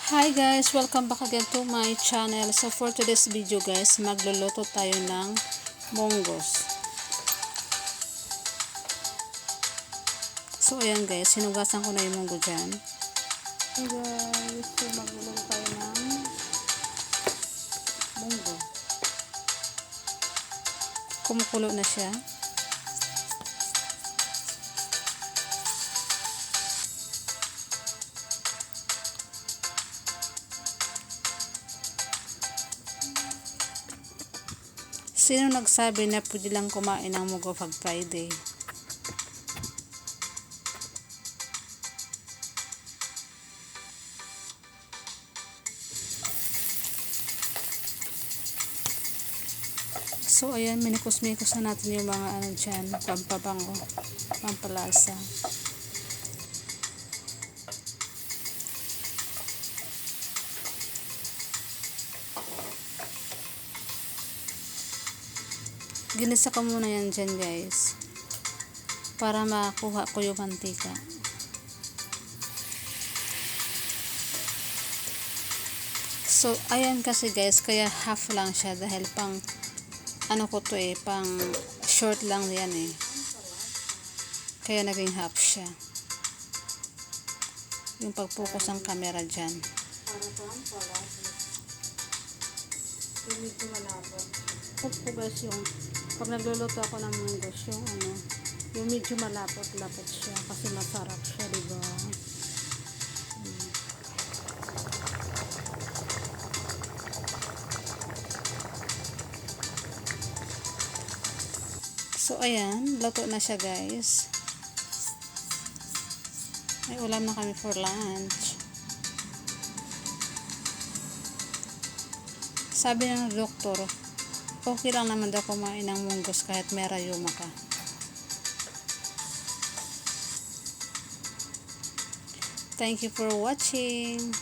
Hi guys! Welcome back again to my channel. So for today's video guys, magluluto tayo ng munggos. So ayan guys, sinugasan ko na yung munggo dyan. Hey guys, so magluluto tayo ng munggo. Kumukulo na siya. Sino nagsabi na pwede lang kumain ng munggo pag Friday? So ayan, minikos-mikos na natin yung mga ano dyan, pampabango, pampalasa. Ginisa ko muna yan dyan guys, para makuha ko yung mantika. So ayan kasi guys, kaya half lang siya dahil pang ano ko to pang short lang yan kaya naging half siya. Yung pagfocus ng camera dyan. Hope ko guys, yung pag nagluluto ako ng munggos, yung medyo malapot-lapot siya kasi masarap siya, diba? So ayan, luto na siya guys. May ulam na kami for lunch. Sabi ng doktor, okay lang naman daw kumain ng munggos kahit may rayuma ka. Thank you for watching.